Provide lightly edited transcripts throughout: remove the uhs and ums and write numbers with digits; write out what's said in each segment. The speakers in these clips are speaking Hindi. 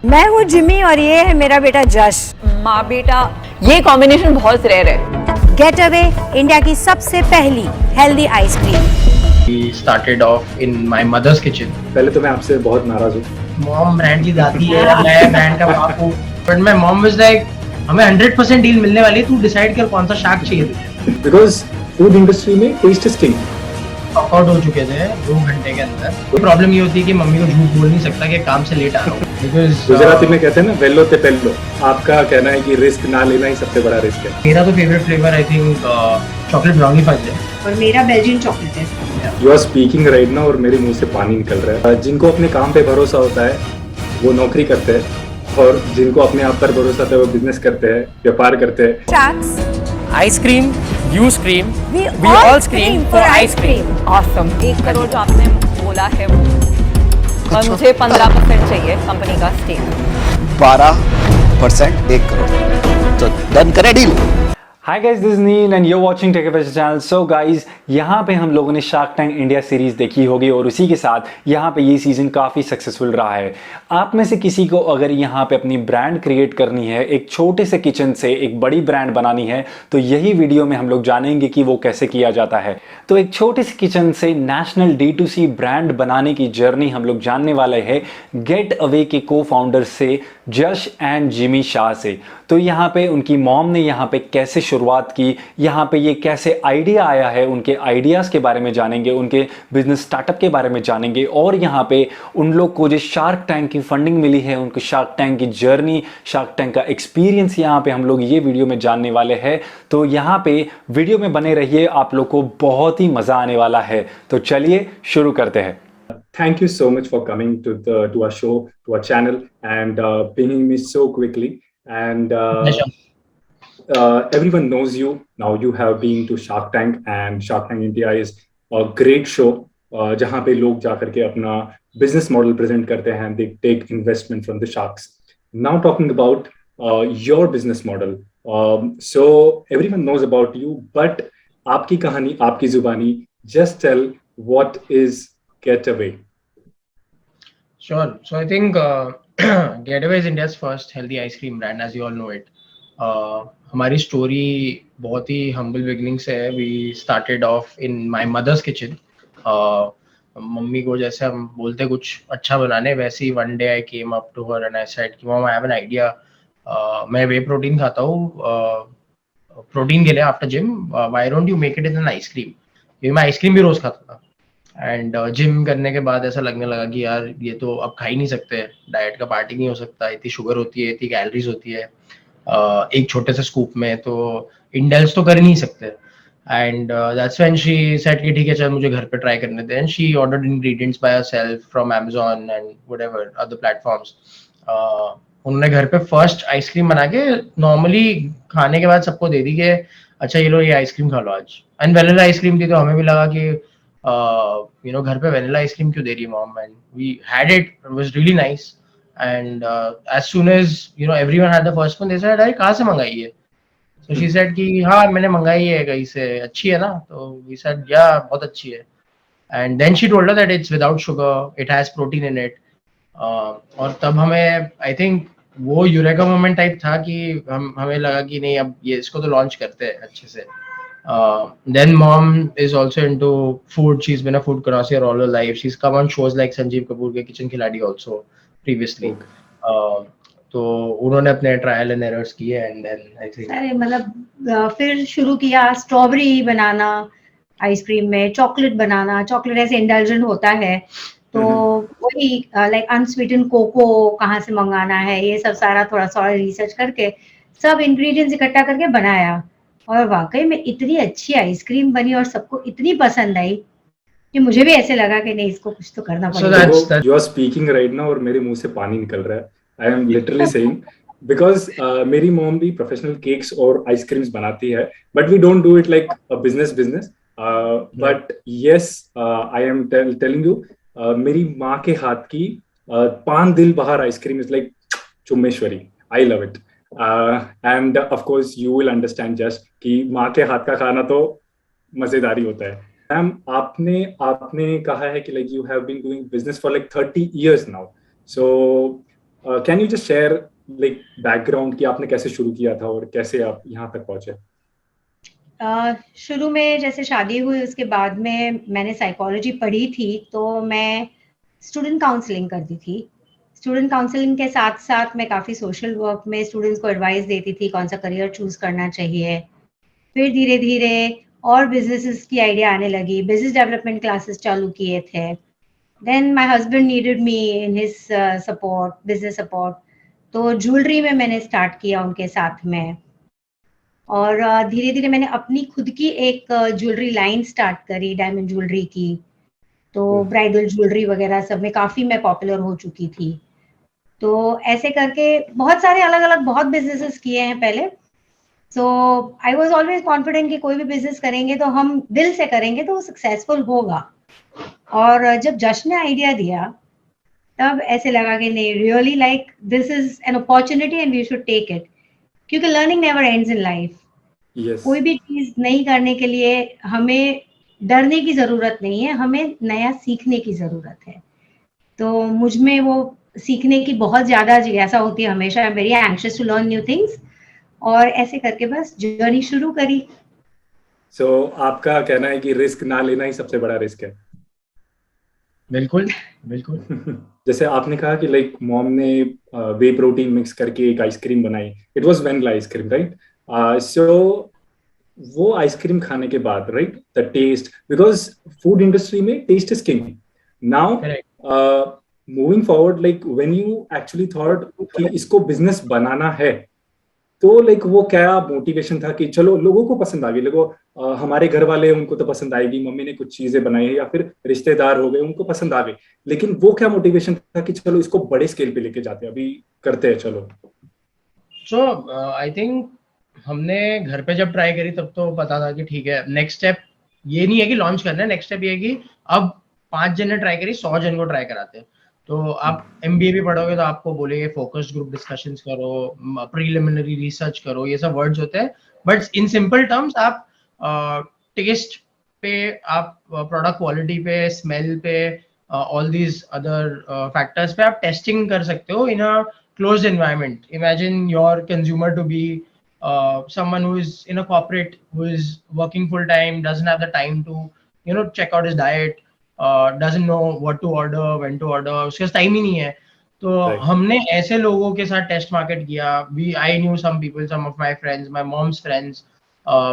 मैं हूँ जिमी और ये है मेरा बेटा जश। माँ बेटा ये कॉम्बिनेशन बहुत रेयर है। गेट अवे इंडिया की सबसे पहली healthy ice cream. We started off in my mother's kitchen. पहले तो मैं आपसे बहुत नाराज हूँ। मॉम ब्रांड की जाती है, मैं ब्रांड का बाप हूँ। But my mom was like, हमें 100% डील मिलने वाली है, तू डिसाइड कर कौन सा शाक चाहिए तुझे। Because फूड इंडस्ट्री में टेस्ट इज किंग। आउट हो चुके थे 2 घंटे के अंदर। तो प्रॉब्लम ये होती है कि मम्मी को झूठ बोल नहीं सकता कि काम से लेट आ रहा हूँ। गुजराती में कहते हैं ना वेल्लो ते पेल्लो। आपका कहना है कि रिस्क ना लेना ही सबसे बड़ा रिस्क है। मेरा तो favourite flavour I think chocolate brownie fudge है। और मेरा बेल्जियन चॉकलेट है। यू आर स्पीकिंग राइट ना और मेरे मुंह से पानी निकल रहा है। जिनको अपने काम पे भरोसा होता है वो नौकरी करते हैं और जिनको अपने आप पर भरोसा होता है वो बिजनेस करते हैं, व्यापार करते हैं। शाक्स ice cream, you scream, We we all all scream for ice cream. Awesome. 1 crore जो आपने बोला है वो, और मुझे 15% चाहिए कंपनी का स्टेक। 12% 1 करोड़। तो डन करें deal. Hi guys, this is Neel and you watching tech a channel. So guys, यहाँ पे हम लोगों ने शार्क टैंक इंडिया सीरीज देखी होगी और उसी के साथ यहाँ पे ये सीजन काफ़ी सक्सेसफुल रहा है। आप में से किसी को अगर यहाँ पे अपनी ब्रांड क्रिएट करनी है, एक छोटे से किचन से एक बड़ी ब्रांड बनानी है, तो यही वीडियो में हम लोग जानेंगे कि वो कैसे किया जाता है। तो एक छोटे से किचन से नेशनल D2C ब्रांड बनाने की जर्नी हम लोग जानने वाले हैं गेट अवे के को फाउंडर से, जश एंड जिमी शाह से। तो यहाँ पे उनकी मॉम ने यहाँ पे कैसे शुरुआत की, यहाँ पे ये कैसे आइडिया आया है, उनके आइडियाज़ के बारे में जानेंगे, उनके बिजनेस स्टार्टअप के बारे में जानेंगे, और यहाँ पे उन लोग को जो शार्क टैंक की फंडिंग मिली है, उनको शार्क टैंक की जर्नी, शार्क टैंक का एक्सपीरियंस यहाँ पे हम लोग ये वीडियो में जानने वाले हैं। तो यहाँ पे वीडियो में बने रहिए, आप लोग को बहुत ही मज़ा आने वाला है। तो चलिए शुरू करते हैं। Thank you so much for coming to our show, to our channel, and pinging me so quickly. And everyone knows you now. You have been to Shark Tank, and Shark Tank India is a great show. जहाँ पे लोग जाकर के अपना business model present करते हैं, they take investment from the sharks. Now talking about your business model. So everyone knows about you, but आपकी कहानी, आपकी जुबानी, just tell what is Getaway. Sure. So I think Getaway is India's first healthy ice cream brand, as you all know it. हमारी स्टोरी बहुत ही humble beginning से है. We started off in my mother's kitchen. Mummy को जैसे हम बोलते कुछ अच्छा बनाने, वैसे ही one day I came up to her and I said कि Mom, I have an idea. मैं whey protein खाता हूँ प्रोटीन के लिए after gym. Why don't you make it in an ice cream? क्योंकि मैं आइसक्रीम भी रोज खाता था. एंड जिम करने के बाद ऐसा लगने लगा कि यार ये तो अब खा ही नहीं सकते, डाइट का पार्ट ही नहीं हो सकता, इतनी शुगर होती है, इतनी कैलोरीज होती है एक छोटे से स्कूप में, तो इंडल्ज तो कर ही नहीं सकते. And that's when she said कि ठीक है चल मुझे घर पे ट्राई करने दे. And she ordered ingredients by herself from Amazon and whatever other platforms. उन्होंने घर पे फर्स्ट आइसक्रीम बना के नॉर्मली खाने के बाद सबको दे दी कि अच्छा ये लो ये आइसक्रीम खा लो आज. एंड वेनिला आइसक्रीम थी, तो हमें भी लगा कि घर पे वेनिला आइसक्रीम क्यों दे रही है mom. And we had it, it was really nice. And as soon as everyone had the first one, they said अरे कहाँ से मंगाई है. सो शी सेड कि हाँ मैंने मंगाई है कहीं से, अच्छी है ना. तो वी सेड या बहुत अच्छी है. And then she told us that it's without sugar, it has protein in it. और तब हमें आई थिंक वो यूरेका मोमेंट टाइप था कि हमें लगा कि नहीं अब ये इसको तो लॉन्च करते हैं अच्छे से. Then mom is also into food. She's been a food connoisseur all her life. She's come on shows like Sanjeev Kapoor के Kitchen Khiladi also previously. तो उन्होंने अपने ट्रायल एंड एरर्स किए एंड देन आई थिंक अरे मतलब फिर शुरू किया स्ट्रॉबेरी बनाना आइसक्रीम में, चॉकलेट बनाना. चॉकलेट ऐसे इंडल्जेंट होता है, तो वही लाइक अनस्वीटेंड कोको कहाँ से मंगाना है, ये सब सारा थोड़ा सा रिसर्च करके सब इंग्रेडिएंट्स इकट्ठा करके बनाया. और वाकई में इतनी अच्छी आइसक्रीम बनी और सबको इतनी पसंद आई कि मुझे भी ऐसे लगा कि नहीं इसको कुछ तो करना पड़ेगा. You are speaking right now और मेरे मुंह से पानी निकल रहा है. I am literally saying because मेरी मॉम भी प्रोफेशनल केक्स और आइसक्रीम्स बनाती है, but we don't do it like a business. But yes, I am telling you, मेरी माँ के हाथ की पान दिल बहार ice cream is like चुम्मेश्वरी. I love it. And of course you will understand just कि माँ के हाथ का खाना तो मजेदारी होता है. मैम आपने कहा है कि like you have been doing business for like 30 years now. So can you just share like background कि आपने कैसे शुरू किया था और कैसे आप यहाँ तक पहुंचे? शुरू में जैसे शादी हुई उसके बाद में मैंने साइकोलॉजी पढ़ी थी, तो मैं स्टूडेंट काउंसलिंग करती थी। स्टूडेंट काउंसलिंग के साथ साथ मैं काफ़ी सोशल वर्क में स्टूडेंट्स को एडवाइस देती थी कौन सा करियर चूज करना चाहिए। फिर धीरे धीरे और बिजनेसेस की आइडिया आने लगी, बिजनेस डेवलपमेंट क्लासेस चालू किए थे। Then my husband needed me in his support, business support, तो ज्वेलरी में मैंने स्टार्ट किया उनके साथ में। और धीरे धीरे मैंने अपनी खुद की एक ज्वेलरी लाइन स्टार्ट करी, डायमंड ज्वेलरी की। तो ब्राइडल ज्वेलरी वगैरह सब में काफ़ी मैं पॉपुलर हो चुकी थी। तो ऐसे करके बहुत सारे अलग अलग बहुत बिजनेसेस किए हैं पहले। सो आई वॉज ऑलवेज कॉन्फिडेंट कि कोई भी बिजनेस करेंगे तो हम दिल से करेंगे तो वो सक्सेसफुल होगा। और जब जश ने आइडिया दिया तब ऐसे लगा कि नहीं, really like this is an opportunity and we should take it, क्योंकि learning never ends in life. Yes. कोई भी चीज नहीं करने के लिए हमें डरने की जरूरत नहीं है, हमें नया सीखने की जरूरत है। तो मुझ में वो सीखने की बहुत ज्यादा जिज्ञासा होती है हमेशा। I am very anxious to learn new things, और ऐसे करके बस जर्नी शुरू करी। So, आपका कहना है कि रिस्क ना लेना ही सबसे बड़ा रिस्क है? बिल्कुल बिल्कुल। जैसे आपने कहा कि लाइक मॉम ने वे प्रोटीन मिक्स करके एक आइसक्रीम बनाई, it was vanilla ice cream, right? So वो आइसक्रीम खाने के बाद, right, the taste, because food industry में taste is king now. Moving forward, like when you actually thought कि इसको बिजनेस बनाना है, तो लाइक वो क्या मोटिवेशन था कि चलो लोगों को पसंद आ गई, लोगों हमारे घर वाले उनको तो पसंद आएगी, मम्मी ने कुछ चीजें बनाई है या फिर रिश्तेदार हो गए उनको पसंद आ गई, लेकिन वो क्या मोटिवेशन था कि चलो इसको बड़े स्केल पे लेके जाते हैं, अभी करते हैं चलो? सो आई थिंक हमने घर पे जब ट्राई करी तब तो पता था कि ठीक है, नेक्स्ट स्टेप ये नहीं है कि लॉन्च करना है, नेक्स्ट स्टेप ये है कि अब 5 जन ने ट्राई करी, 100 जन को ट्राई कराते हैं। तो आप MBA भी पढ़ोगे तो आपको बोलेंगे फोकस्ड ग्रुप डिस्कशंस करो, प्रीलिमिनरी रिसर्च करो, ये सब वर्ड्स होते हैं। बट इन सिंपल टर्म्स आप टेस्ट पे, आप प्रोडक्ट क्वालिटी पे, स्मेल पे, ऑल दीज अदर फैक्टर्स पे आप टेस्टिंग कर सकते हो इन अ closed environment. Imagine your consumer to be someone who is in a corporate, who is working full time, doesn't have the time to check out his diet, doesn't know what to order, when to order, उसके पास टाइम ही नहीं है। तो हमने ऐसे लोगों के साथ टेस्ट मार्केट किया। I knew some people, some of my friends, my mom's friends,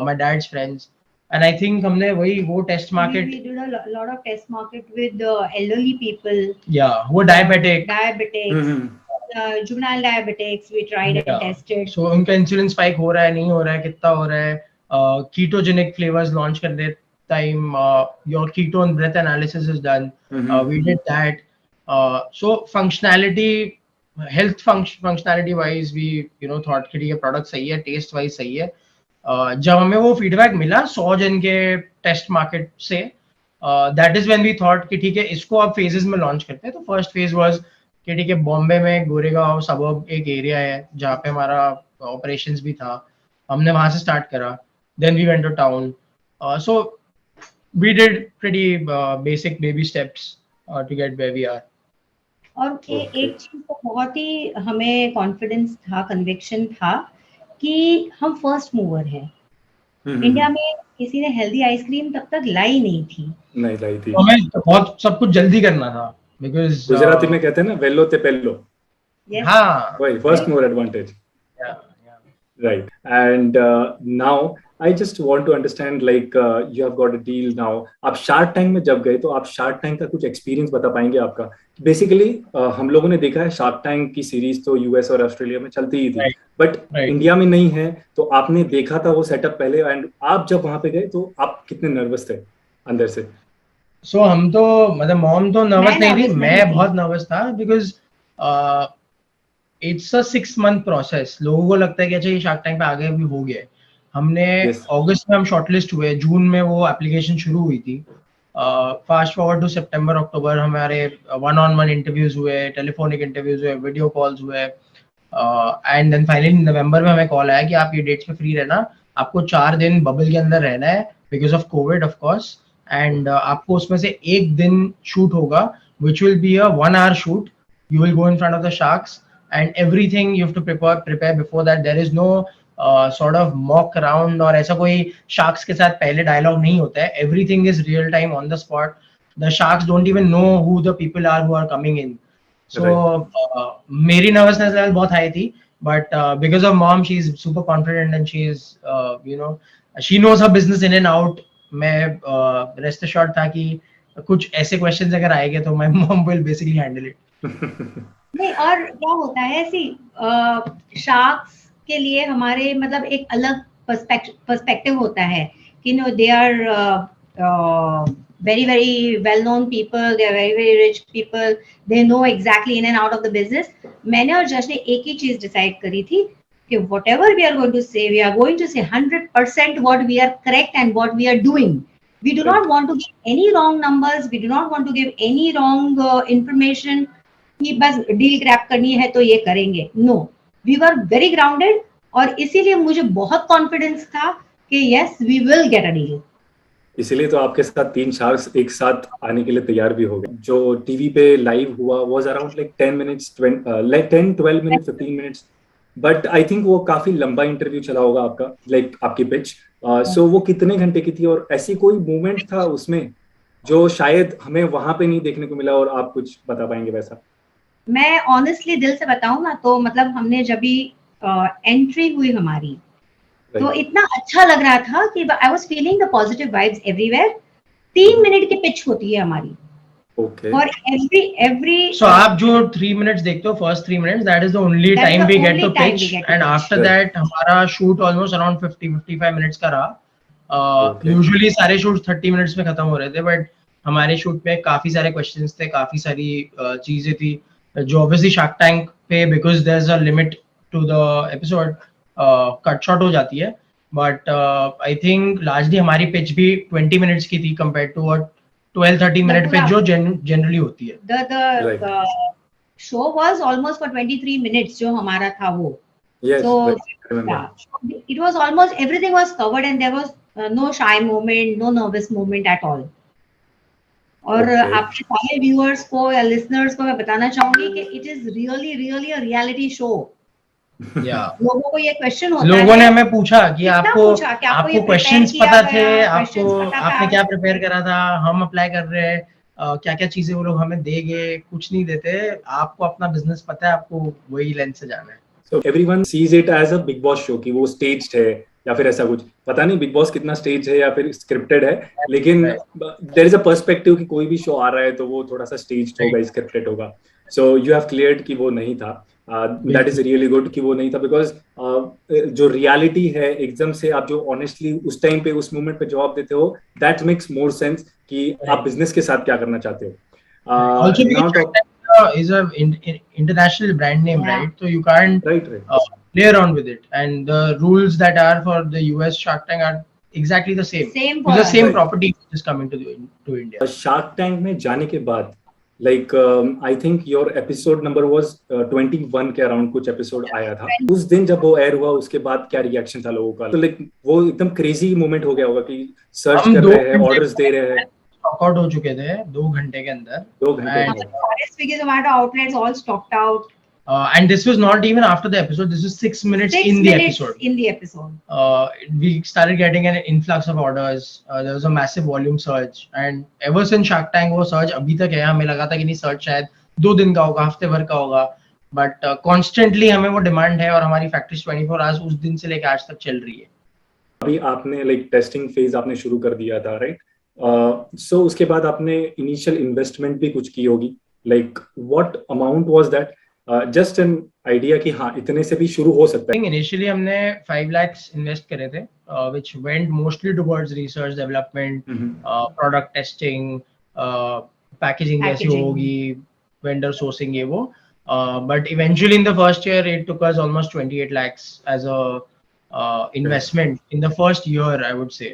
my dad's friends, and I think हमने वो test market, we did a lot of test market with elderly people, वो diabetic, juvenile diabetics, we tried and tested. So उनका इंसुलिन स्पाइक हो रहा है, नहीं हो रहा है, कितना हो रहा है, कीटोजेनिक फ्लेवर्स लॉन्च करने time your ketone breath analysis is done, we did that. So functionality, health functionality wise we thought कि ठीक है, प्रोडक्ट सही है, टेस्ट वाइज सही है। जब हमें वो फीडबैक मिला 100 जन के टेस्ट मार्केट से, that is when we thought कि ठीक है, इसको अब फेजेस में लॉन्च करते हैं। तो फर्स्ट फेज वाज कि ठीक है, बॉम्बे में गोरेगांव सबर्ब एक एरिया है जहाँ पे हमारा ऑपरेशंस भी था, हमने वहां से स्टार्ट करा। Then we went to town, so we did pretty basic baby steps to get where we are. और एक चीज तो बहुत ही हमें कॉन्फिडेंस था, कन्विक्शन था कि हम फर्स्ट मूवर हैं। इंडिया में किसी ने हेल्दी आइसक्रीम तब तक लाई नहीं थी। हमें बहुत सब कुछ जल्दी करना था, because गुजराती में कहते हैं ना, वेलो ते पेलो। हाँ, वही first mover advantage. Right. And now I just want to understand, like you have got a deal now. आप Shark Tank में जब गए तो आप Shark Tank का कुछ एक्सपीरियंस बता पाएंगे आपका? बेसिकली हम लोगों ने देखा है Shark Tank की सीरीज तो US और ऑस्ट्रेलिया में चलती ही थी, बट इंडिया में नहीं है। तो आपने देखा था वो सेटअप पहले, एंड आप जब वहां पे गए तो आप कितने नर्वस थे अंदर से? सो हम तो, मतलब मॉम तो नर्वस नहीं थी, मैं बहुत नर्वस था, because it's a 6 month process. लोगों को लगता है कि अच्छा ये शार्क टैंक पे आ गए, अभी हो गया। हमने अगस्त में हम शॉर्टलिस्ट हुए, जून में वो एप्लीकेशन शुरू हुई थी। फास्ट फॉरवर्ड टू सितंबर अक्टूबर हमारे 1-on-1 इंटरव्यूज हुए, टेलीफोनिक इंटरव्यूज हुए, वीडियो कॉल्स हुए, एंड देन फाइनली नवंबर में हमें कॉल आया कि आप ये डेट्स पे फ्री रहना, आपको 4 दिन बबल के अंदर रहना है because of Covid of course, and आपको उसमें से 1 दिन शूट होगा, which will be a 1 hour shoot. You will go in front of the sharks, and everything you have to prepare before that. There is no sort of mock around और ऐसा कोई sharks के साथ पहले dialogue नहीं होता है. Everything is real time on the spot. The sharks don't even know who the people are who are coming in. So मेरी nervousness level बहुत high थी, but because of mom, she's super confident and she is she knows her business in and out. मैं rest assured था कि कुछ ऐसे questions अगर आएंगे तो my mom will basically handle it. नहीं, और क्या होता है ऐसी शार्क्स के लिए हमारे मतलब एक अलग पर्सपेक्टिव होता है कि no they are very very well known people, they are very very rich people, they know exactly in and out of the business. मैंने और जश ने एक ही चीज डिसाइड करी थी कि whatever we are going to say, we are going to say 100% what we are correct and what we are doing. We do not want to give any wrong numbers, we do not want to give any wrong information कि बस डील क्रैप करनी है तो ये करेंगे. No, we were very grounded और इसीलिए मुझे बहुत कॉन्फिडेंस था कि yes we will get a deal. इसीलिए तो आपके साथ 3 शार्क्स एक साथ आने के लिए तैयार भी हो गए. जो टीवी पे लाइव हुआ was around like 10 minutes 10 12 minutes 15 minutes, but I think वो काफी लंबा इंटरव्यू चला होगा आपका, लाइक आपकी पिच. सो वो कितने घंटे की थी और ऐसी कोई मूवमेंट था उसमें जो शायद हमें वहां पे नहीं देखने को मिला और आप कुछ बता पाएंगे वैसा? मैं ऑनेस्टली दिल से बताऊं ना तो मतलब हमने जब भी एंट्री हुई हमारी तो इतना अच्छा लग रहा था कि I was feeling the positive vibes everywhere. 3 minute की पिच होती है हमारी. Okay. और every So आप जो 3 minutes देखते हो, first 3 minutes, that is the only time we get to pitch, and after that हमारा shoot almost around 50-55 minutes का रहा. Usually सारे shoots 30 minutes में खत्म हो रहे थे, but हमारे shoot में काफी सारे questions थे, काफी सारी चीजें थी जो obviously Shark Tank पे because there's a limit to the episode cut short हो जाती है. But I think largely हमारी pitch भी 20 minutes की थी compared to what 12-13 मिनट पे जो जनरली होती है. The show was almost for 23 minutes जो हमारा था वो. Yes, so yeah, it was almost everything was covered and there was no shy moment, no nervous moment at all. और आपके सारे viewers को या listeners को मैं बताना चाहूंगी कि it is really really a reality show. लोगों को ये क्वेश्चन होता है, लोगों ने हमें पूछा कि आपको क्वेश्चंस पता थे, आपने क्या प्रिपेयर करा था, हम अप्लाई कर रहे हैं, क्या क्या चीजें वो लोग हमें देंगे. कुछ नहीं देते, आपको अपना बिजनेस पता है, आपको वही लेंथ से जाना है. So everyone sees it as a Big Boss show कि वो staged है या फिर ऐसा कुछ. पता नहीं Big Boss कितना staged है या फिर scripted है, लेकिन there is a perspective कि कोई भी शो आ रहा है तो वो थोड़ा सा staged होगा, scripted होगा. So you have cleared कि वो नहीं था. That is really good कि वो नहीं था, because जो रियलिटी है एकदम से आप जो ऑनेस्टली उस टाइम पे उस मोमेंट पे जवाब देते हो, that makes more sense कि आप बिजनेस के साथ क्या करना चाहते हो. Also is a international brand name, right? So you can't play around with it, and the rules that are for the US Shark Tank are exactly the same. It's the same property is coming to India. Shark Tank में जाने के बाद like I think your episode number was 21 के अराउंड कुछ एपिसोड आया था. उस दिन जब वो एयर हुआ उसके बाद क्या रिएक्शन था लोगों का? तो लाइक वो एकदम क्रेजी मोमेंट हो गया होगा कि सर्च कर रहे हैं, ऑर्डर्स दे रहे हैं. स्टॉक आउट हो चुके थे 2 घंटे के अंदर. 2 घंटे. Swiggy, Zomato outlets all stocked out. And this was not even after the episode. This was 6 minutes in the episode. In the episode, we started getting an influx of orders. There was a massive volume surge, and ever since Shark Tank, वो surge अभी तक है. हमें लगा था कि नहीं surge शायद 2 दिन का होगा, हफ्ते भर का होगा, but constantly हमें वो demand है और हमारी factories 24 hours उस दिन से लेकर आज तक चल रही है. अभी आपने like testing phase आपने शुरू कर दिया था, right? So उसके बाद आपने initial investment भी कुछ की होगी. Like what amount was that? Just an idea कि हाँ इतने से भी शुरू हो सकता है. Initially हमने 5 lakhs invest करे थे, which went mostly towards research development, product testing, packaging जैसी होगी, vendor sourcing ये वो. But eventually in the first year it took us almost 28 lakhs as a investment in the first year, I would say.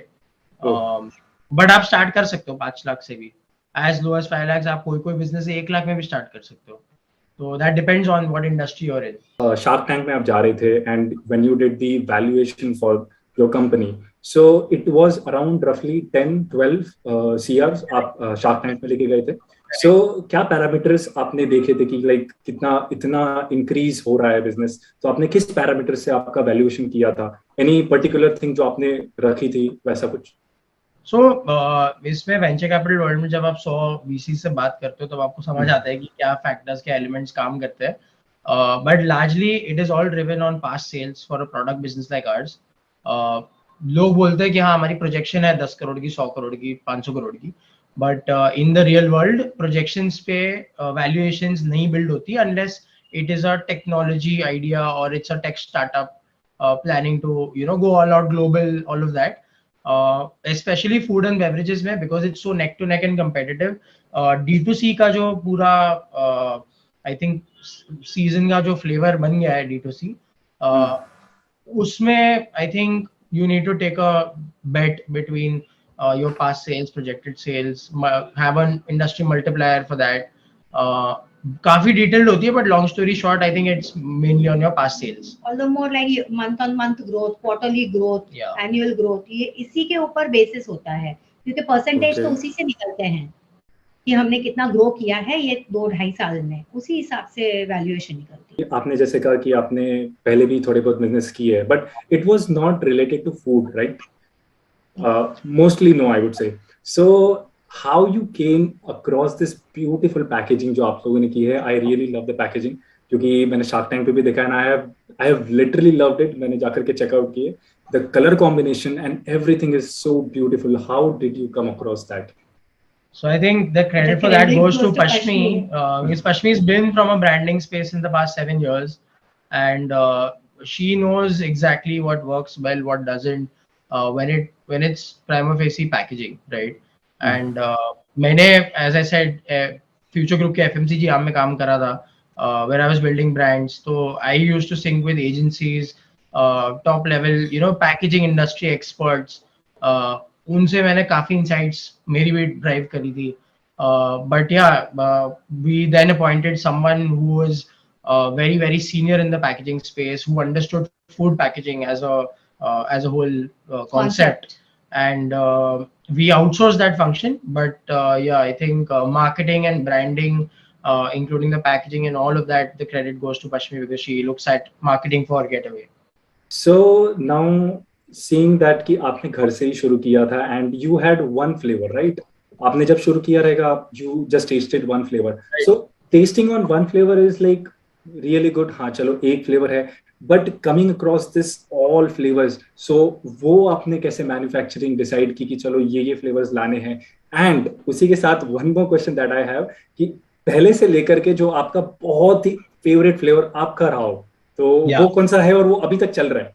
But आप start कर सकते हो 5 लाख से भी. As low as 5 lakhs आप कोई business 1 लाख में भी start कर सकते हो. So that depends on what industry you're in. Shark Tank में आप जा रहे थे, and when you did the valuation for your company, so it was around roughly 10-12 CRs आप Shark Tank में लेके गए थे. सो क्या पैरामीटर्स आपने देखे थे कि लाइक कितना इतना इंक्रीज हो रहा है बिजनेस, तो आपने किस पैरामीटर से आपका वैल्यूएशन किया था? एनी पर्टिकुलर थिंग जो आपने रखी थी वैसा कुछ? सो इसमें वेंचर कैपिटल वर्ल्ड में जब आप 100 वीसी से बात करते हो तब आपको समझ आता है कि क्या फैक्टर्स, क्या एलिमेंट्स काम करते हैं. But largely it is all driven on past sales for a product business like ours. लोग बोलते हैं कि हाँ हमारी प्रोजेक्शन है 10 करोड़ की, 100 करोड़ की, 500 करोड़ की, but in the real world projections पे वैल्यूएशंस नहीं बिल्ड होती unless it is a technology idea और it's a tech startup planning to go all out global, all of that. Especially food and beverages में, because it's so neck to neck and competitive. D2C का जो पूरा I think season का जो flavor बन गया है D2C, उसमें I think you need to take a bet between your past sales, projected sales, have an industry multiplier for that. काफी डिटेल्ड होती है, but long story short I think it's mainly on your past sales. although more like month on month growth, quarterly growth, annual growth, ये इसी के ऊपर बेसिस होता है, क्योंकि परसेंटेज तो उसी से निकलते हैं कि हमने कितना ग्रो किया है ये 2-2.5 साल में, उसी हिसाब से वैल्यूएशन निकलती है. आपने जैसे कहा कि आपने पहले भी थोड़े बहुत बिजनेस किए है, but it was not related to food, right? Mostly no, I would say. So how you came across this beautiful packaging जो आप लोगों ने की है. I really love the packaging, क्योंकि मैंने Shark Tank पे भी देखा है, I have literally loved it. मैंने जाकर के चेकआउट किए. The color combination and everything is so beautiful. How did you come across that? So I think the credit for that goes to Pashmi, because Pashmi has been from a branding space in the past 7 years, and she knows exactly what works well, what doesn't, when it's prima facie packaging, right? And मैंने, as I said, future group के FMCG आर्म में काम करा था, where I was building brands. तो I used to sync with agencies, top level packaging industry experts. उनसे मैंने काफी insights मेरी भी drive करी थी. But yeah, we then appointed someone who was very very senior in the packaging space, who understood food packaging as a whole concept. And we outsource that function, but yeah, I think marketing and branding, including the packaging and all of that, the credit goes to Pashmi, because she looks at marketing for Getaway. So now seeing that कि आपने घर से ही शुरू किया था and you had one flavor, right? आपने जब शुरू किया रहेगा, you just tasted one flavor, right? So tasting on one flavor is like really good. हाँ चलो एक flavor है, but coming across this all flavours, so वो आपने कैसे मैन्युफैक्चरिंग डिसाइड की कि चलो ये फ्लेवर्स लाने हैं? एंड उसी के साथ one more question that I have, कि पहले से लेकर के जो आपका बहुत ही फेवरेट फ्लेवर आपका रहा हो, तो वो कौन सा है और वो अभी तक चल रहा है?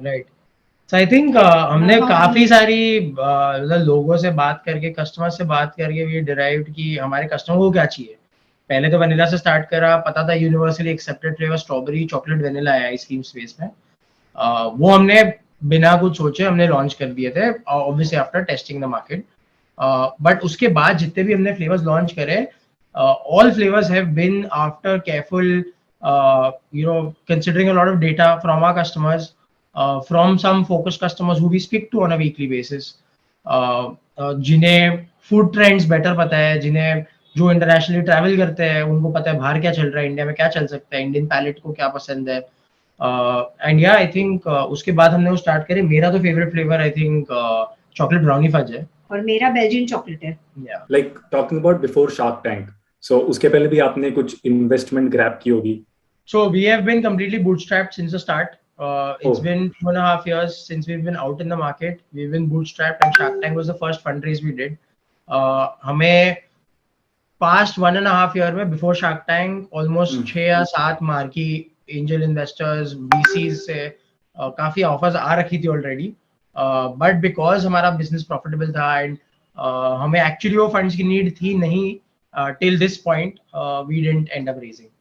राइट. सो आई थिंक हमने काफी सारी लोगों से बात करके, कस्टमर से बात करके वी डिराइव्ड कि हमारे कस्टमर को क्या चाहिए. पहले तो वनीला से स्टार्ट करा, पता था universally accepted flavour strawberry, chocolate, vanilla है आइसक्रीम स्पेस में. वो हमने बिना कुछ सोचे हमने लॉन्च कर दिए थे, obviously after testing the market. But उसके बाद जितने भी हमने फ्लेवर्स लॉन्च करे, all flavours have been after careful considering a lot of data from our customers, from some focus customers who we speak to on a weekly basis, जिन्हें फूड ट्रेंड्स बेटर पता है, जिन्हें जो इंटरनेशनली ट्रैवल करते हैं उनको पता है बाहर क्या चल रहा है, इंडिया में क्या चल सकता है, इंडियन पैलेट को क्या पसंद है. एंड या आई थिंक उसके बाद हमने वो स्टार्ट करे. मेरा तो favourite flavour I think chocolate brownie fudge है, और मेरा बेल्जियन चॉकलेट है. Like talking about before Shark Tank, so उसके पहले भी आपने कुछ इन्वेस्टमेंट ग्रैब की होगी. So we have been completely bootstrapped since the start. It's been 2.5 years since we've been out in the market. We've been bootstrapped, and Shark Tank was the first fundraise we did. हमें past 1.5 year में before Shark Tank almost 6 या 7 मार्की angel investors, VCs से काफी offers आ रखी थी already. But because हमारा business profitable था and हमें actually वो funds की need थी नहीं, till this point we didn't end up raising.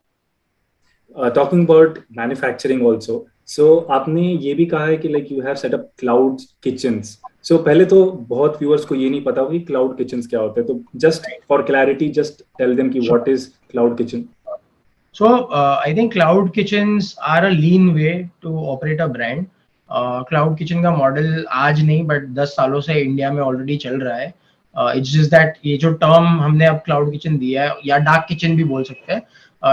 Talking about manufacturing also, so आपने ये भी कहा है कि like you have set up cloud kitchens. So पहले तो बहुत viewers को ये नहीं पता होगा कि cloud kitchens क्या होते हैं, तो just for clarity, just tell them कि what is cloud kitchen. So I think cloud kitchens are a lean way to operate a brand. Cloud kitchen का मॉडल आज नहीं but 10 सालों से इंडिया में ऑलरेडी चल रहा है. इट्स जस्ट दैट ये जो टर्म हमने अब क्लाउड किचन दिया है या डार्क किचन भी बोल सकते हैं,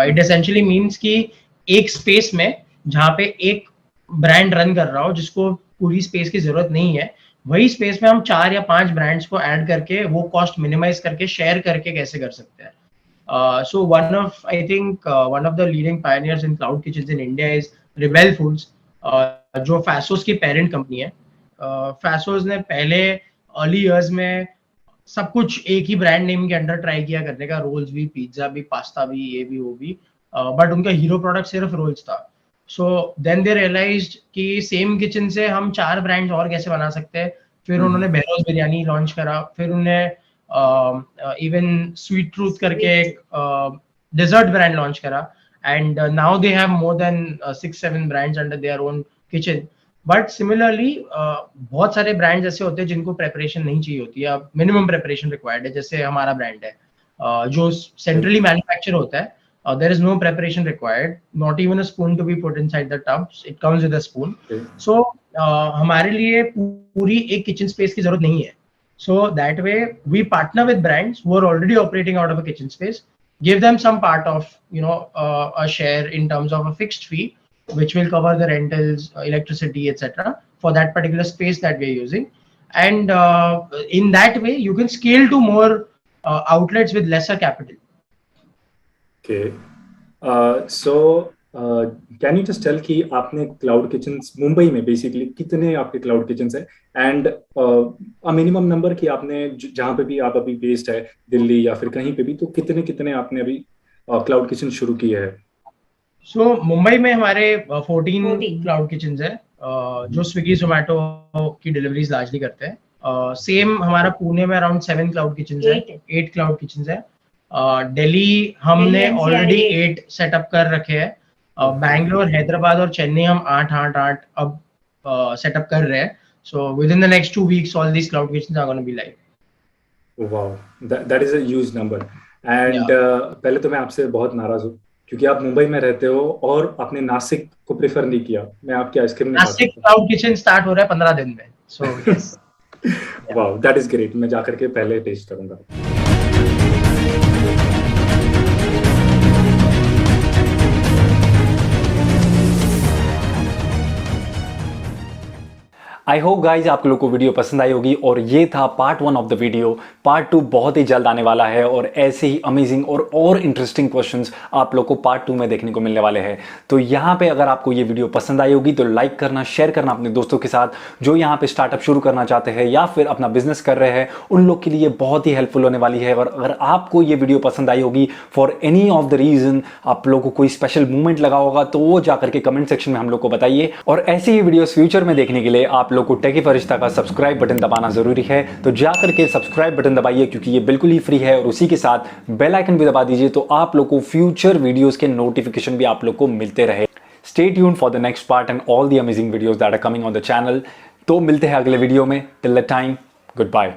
इट एसेंशियली मीन्स कि एक स्पेस में जहाँ पे एक ब्रांड रन कर रहा हो जिसको पूरी स्पेस की जरूरत नहीं है, वही स्पेस में हम 4 या 5 ब्रांड्स को ऐड करके वो कॉस्ट मिनिमाइज करके शेयर करके कैसे कर सकते हैं. So one of the leading pioneers in cloud kitchens in India is Rebel Foods, जो Fasos की पेरेंट कंपनी है. Fasos ने पहले अर्ली इयर्स में सब कुछ एक ही ब्रांड नेम के अंडर ट्राई किया करने का, रोल्स भी, पिज्जा भी, पास्ता भी, ये भी वो भी, बट उनका हीरो प्रोडक्ट सिर्फ रोल्स था. सो देन दे रियलाइज्ड कि सेम किचन से हम 4 ब्रांड्स और कैसे बना सकते हैं. फिर उन्होंने बहरोज बिरयानी लॉन्च करा, फिर उन्हें इवन स्वीट ट्रूथ करके एक डेजर्ट ब्रांड लॉन्च करा, and now they have more than 6-7 brands under their own kitchen. But similarly बहुत सारे ब्रांड्स ऐसे होते हैं जिनको प्रेपरेशन नहीं चाहिए होती है, मिनिमम प्रेपरेशन रिक्वायर्ड है. जैसे हमारा ब्रांड है जो सेंट्रली मैन्युफैक्चर होता है, there is no preparation required, not even a spoon to be put inside the tubs, it comes with a spoon. So हमारे लिए पूरी एक kitchen space की जरूरत नहीं है. So that way we partner with brands who are already operating out of a kitchen space, give them some part of a share in terms of a fixed fee which will cover the rentals, electricity, etc. for that particular space that we are using, and in that way you can scale to more outlets with lesser capital. Okay, so can you just tell कि आपने क्लाउड किचन्स मुंबई में बेसिकली कितने आपके क्लाउड किचन्स है, एंड मिनिमम नंबर कि आपने जहाँ पे भी आप अभी बेस्ड है, दिल्ली या फिर कहीं पे भी, तो कितने आपने अभी क्लाउड किचन शुरू किए हैं? सो मुंबई में हमारे 14 क्लाउड किचन्स है जो स्विगी जोमेटो की डिलीवरीज लार्जली करते हैं. सेम हमारा पुणे में अराउंड 7 क्लाउड किचन्स है, 8 क्लाउड किचन्स है. दिल्ली हमने ऑलरेडी 8 सेटअप कर रखे हैं. बैंगलोर, हैदराबाद और चेन्नई हम 8 अब सेटअप कर रहे हैं. So within the next 2 weeks all these cloud kitchens are gonna be live. Wow, that is a huge number. And पहले तो मैं आपसे बहुत नाराज हूँ क्योंकि आप मुंबई में रहते हो और आपने नासिक को प्रेफर नहीं किया. मैं आपकी ice cream Nashik cloud kitchen start हो रहा है 15 दिन में. So yes, wow, that is great. मैं जाकर के पहले टेस्ट करूंगा. आई होप गाइज आप लोग को वीडियो पसंद आई होगी, और ये था part 1 of the video. Part 2 बहुत ही जल्द आने वाला है, और ऐसे ही अमेजिंग और इंटरेस्टिंग क्वेश्चंस आप लोग को पार्ट 2 में देखने को मिलने वाले हैं. तो यहाँ पे अगर आपको ये वीडियो पसंद आई होगी तो लाइक करना, शेयर करना अपने दोस्तों के साथ जो यहाँ पे स्टार्टअप शुरू करना चाहते हैं या फिर अपना बिजनेस कर रहे हैं. उन लोग के लिए बहुत ही हेल्पफुल होने वाली है. और अगर आपको ये वीडियो पसंद आई होगी for any of the reason, आप लोग को कोई स्पेशल मूवमेंट लगा होगा, तो वो जाकर के कमेंट सेक्शन में हम लोग को बताइए. और ऐसे ही वीडियोस फ्यूचर में देखने के लिए आप लोग को टेकी फरिश्ता का सब्सक्राइब बटन दबाना जरूरी है. तो जाकर के सब्सक्राइब बटन दबाइए क्योंकि ये बिल्कुल ही फ्री है, और उसी के साथ बेल आइकन भी दबा दीजिए तो आप लोग को फ्यूचर वीडियोस के नोटिफिकेशन भी आप लोग को मिलते रहे. Stay tuned for the next part and all the amazing videos that are coming on the channel. तो मिलते हैं अगले वीडियो में. Till the time, good bye.